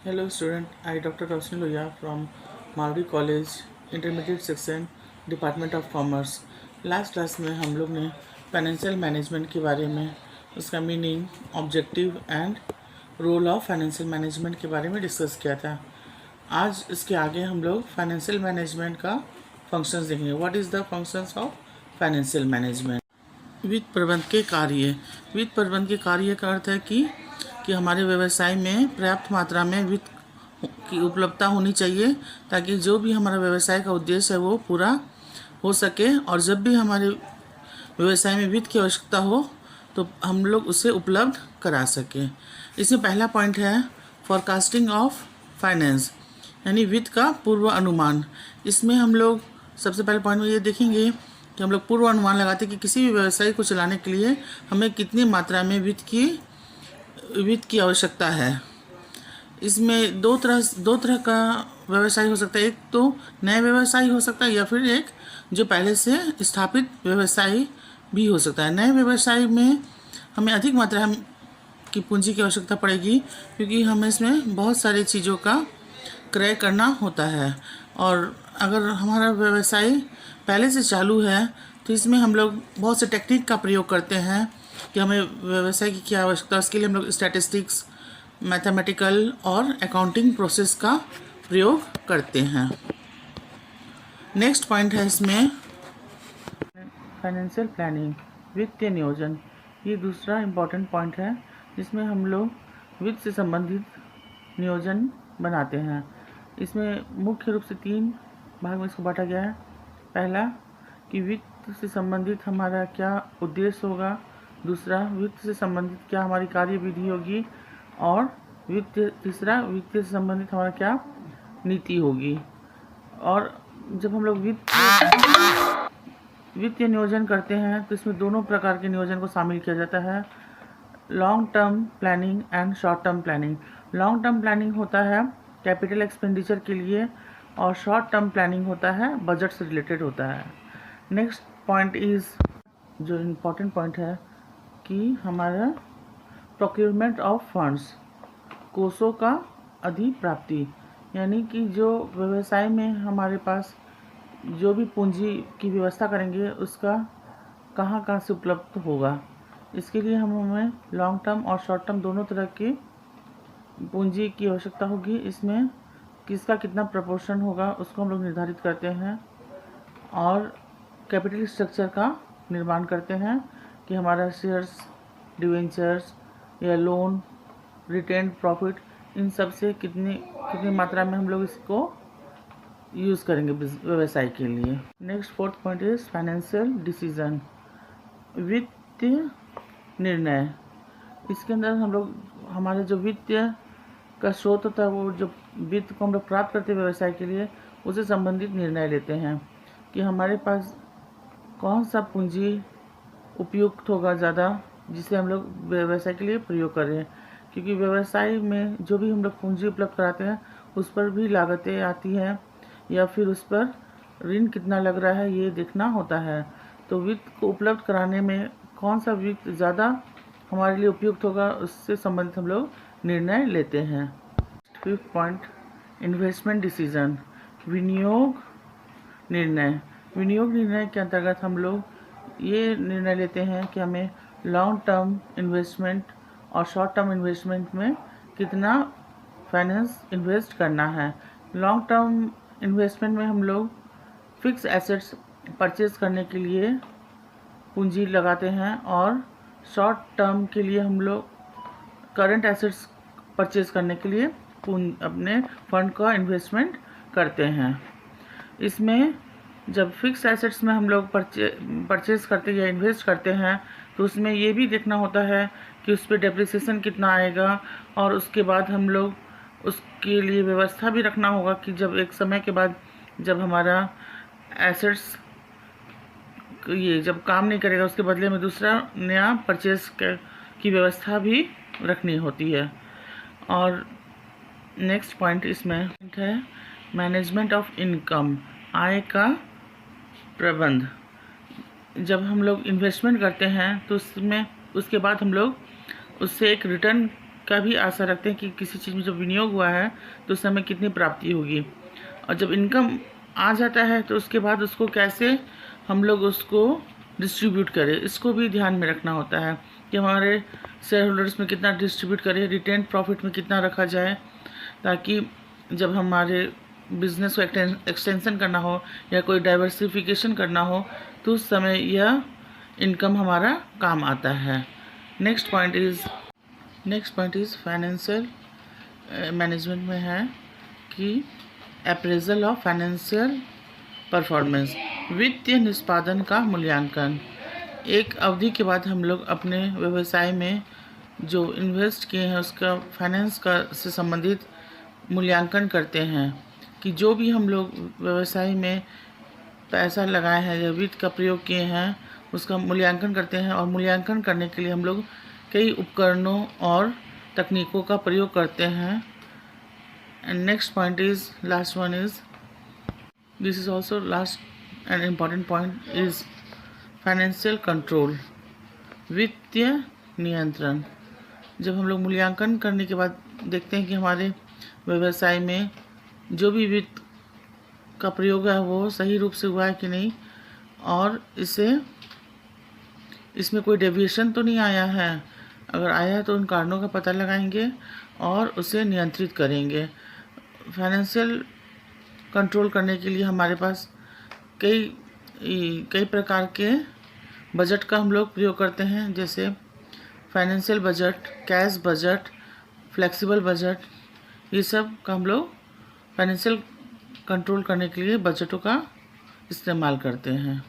Hello student, I Dr. Roshan Loya from Malvi College, Intermediate Section, Department of Commerce. Last class में हम लोग ने financial management के बारे में, उसका meaning, objective and role of financial management के बारे में डिस्कस किया था। आज इसके आगे हम लोग फाइनेंशियल मैनेजमेंट का फंक्शंस देखेंगे। What is the functions of financial management. वित्त प्रबंध के कार्य। वित्त प्रबंध के कार्य का अर्थ है कि हमारे व्यवसाय में पर्याप्त मात्रा में वित्त की उपलब्धता होनी चाहिए ताकि जो भी हमारा व्यवसाय का उद्देश्य है वो पूरा हो सके, और जब भी हमारे व्यवसाय में वित्त की आवश्यकता हो तो हम लोग उसे उपलब्ध करा सकें। इसमें पहला पॉइंट है फॉरकास्टिंग ऑफ फाइनेंस, यानी वित्त का पूर्व अनुमान। इसमें हम लोग सबसे पहले पॉइंट में ये देखेंगे कि हम लोग पूर्व अनुमान लगाते हैं कि किसी भी व्यवसाय को चलाने के लिए हमें कितनी मात्रा में वित्त की आवश्यकता है। इसमें दो तरह का व्यवसाय हो सकता है। एक तो नया व्यवसाय हो सकता है या फिर एक जो पहले से स्थापित व्यवसाय भी हो सकता है। नए व्यवसाय में हमें अधिक मात्रा की पूंजी की आवश्यकता पड़ेगी क्योंकि हमें इसमें बहुत सारी चीज़ों का क्रय करना होता है, और अगर हमारा व्यवसाय पहले से चालू है तो इसमें हम लोग बहुत से टेक्निक का प्रयोग करते हैं कि हमें व्यवसाय की क्या आवश्यकता है। उसके लिए हम लोग स्टैटिस्टिक्स, मैथमेटिकल और अकाउंटिंग प्रोसेस का प्रयोग करते हैं। नेक्स्ट पॉइंट है इसमें फाइनेंशियल प्लानिंग, वित्तीय नियोजन। ये दूसरा इम्पॉर्टेंट पॉइंट है जिसमें हम लोग वित्त से संबंधित नियोजन बनाते हैं। इसमें मुख्य रूप से 3 भाग में इसको बांटा गया है। पहला कि वित्त से संबंधित हमारा क्या उद्देश्य होगा, दूसरा वित्त से संबंधित क्या हमारी कार्यविधि होगी, और तीसरा वित्त से संबंधित हमारा क्या नीति होगी। और जब हम लोग वित्तीय नियोजन करते हैं तो इसमें दोनों प्रकार के नियोजन को शामिल किया जाता है, long term planning and short term planning. Long term planning होता है कैपिटल एक्सपेंडिचर के लिए, और शॉर्ट टर्म प्लानिंग होता है बजट से रिलेटेड होता है। नेक्स्ट पॉइंट इज़, जो इम्पोर्टेंट पॉइंट है, कि हमारा प्रोक्योरमेंट ऑफ फंड्स, कोषों का अधिप्राप्ति, यानी कि जो व्यवसाय में हमारे पास जो भी पूंजी की व्यवस्था करेंगे उसका कहाँ से उपलब्ध होगा। इसके लिए हमें लॉन्ग टर्म और शॉर्ट टर्म दोनों तरह की पूंजी की आवश्यकता होगी। इसमें किसका कितना प्रपोर्शन होगा उसको हम लोग निर्धारित करते हैं, और कैपिटल स्ट्रक्चर का निर्माण करते हैं कि हमारा शेयर्स, डिवेंचर्स या लोन, रिटेन्ड प्रॉफिट, इन सब से कितनी मात्रा में हम लोग इसको यूज़ करेंगे व्यवसाय के लिए। Next fourth point is financial decision, वित्तीय निर्णय। इसके अंदर हम लोग हमारे जो वित्तीय का स्रोत होता है, वो जो वित्त को हम लोग प्राप्त करते हैं व्यवसाय के लिए, उससे संबंधित निर्णय लेते हैं कि हमारे पास कौन सा पूंजी उपयुक्त होगा ज़्यादा, जिसे हम लोग व्यवसाय के लिए प्रयोग करें। क्योंकि व्यवसाय में जो भी हम लोग पूंजी उपलब्ध कराते हैं उस पर भी लागतें आती हैं, या फिर उस पर ऋण कितना लग रहा है ये देखना होता है। तो वित्त को उपलब्ध कराने में कौन सा वित्त ज़्यादा हमारे लिए उपयुक्त होगा, उससे संबंधित हम लोग निर्णय लेते हैं। फिफ्थ पॉइंट, इन्वेस्टमेंट डिसीजन, विनियोग निर्णय। विनियोग निर्णय के अंतर्गत हम लोग ये निर्णय लेते हैं कि हमें लॉन्ग टर्म इन्वेस्टमेंट और शॉर्ट टर्म इन्वेस्टमेंट में कितना फाइनेंस इन्वेस्ट करना है। लॉन्ग टर्म इन्वेस्टमेंट में हम लोग फिक्स एसेट्स परचेज करने के लिए पूंजी लगाते हैं, और शॉर्ट टर्म के लिए हम लोग करंट एसेट्स परचेज करने के लिए अपने फंड का इन्वेस्टमेंट करते हैं। इसमें जब फिक्स एसेट्स में हम लोग परचेज करते या इन्वेस्ट करते हैं तो उसमें ये भी देखना होता है कि उस पर डेप्रिसिएशन कितना आएगा, और उसके बाद हम लोग उसके लिए व्यवस्था भी रखना होगा कि जब एक समय के बाद जब हमारा एसेट्स ये जब काम नहीं करेगा उसके बदले में दूसरा नया परचेज की व्यवस्था भी रखनी होती है। और नेक्स्ट पॉइंट इसमें है मैनेजमेंट ऑफ इनकम, आय का प्रबंध। जब हम लोग इन्वेस्टमेंट करते हैं तो उसके बाद हम लोग उससे एक रिटर्न का भी आशा रखते हैं कि किसी चीज़ में जब विनियोग हुआ है तो उस समय कितनी प्राप्ति होगी, और जब इनकम आ जाता है तो उसके बाद उसको कैसे हम लोग उसको डिस्ट्रीब्यूट करें, इसको भी ध्यान में रखना होता है कि हमारे शेयर होल्डर्स में कितना डिस्ट्रीब्यूट करें, रिटेन प्रॉफिट में कितना रखा जाए, ताकि जब हमारे बिजनेस को एक्सटेंशन करना हो या कोई डाइवर्सिफिकेशन करना हो तो उस समय यह इनकम हमारा काम आता है। Next point is financial management में है कि अप्रेजल ऑफ फाइनेंशियल परफॉर्मेंस, वित्तीय निष्पादन का मूल्यांकन। एक अवधि के बाद हम लोग अपने व्यवसाय में जो इन्वेस्ट किए हैं उसका फाइनेंस का से संबंधित मूल्यांकन करते हैं कि जो भी हम लोग व्यवसाय में पैसा लगाए हैं या वित्त का प्रयोग किए हैं उसका मूल्यांकन करते हैं, और मूल्यांकन करने के लिए हम लोग कई उपकरणों और तकनीकों का प्रयोग करते हैं। And next point is last one is this is also last and important point is financial control, वित्तीय नियंत्रण। जब हम लोग मूल्यांकन करने के बाद देखते हैं कि हमारे व्यवसाय में जो भी वित्त का प्रयोग है वो सही रूप से हुआ है कि नहीं, और इसमें कोई डेविएशन तो नहीं आया है, अगर आया है तो उन कारणों का पता लगाएंगे और उसे नियंत्रित करेंगे। फाइनेंशियल कंट्रोल करने के लिए हमारे पास कई प्रकार के बजट का हम लोग प्रयोग करते हैं, जैसे financial budget, cash budget, flexible budget, ये सब का हम लोग फाइनेंशियल कंट्रोल करने के लिए बजटों का इस्तेमाल करते हैं।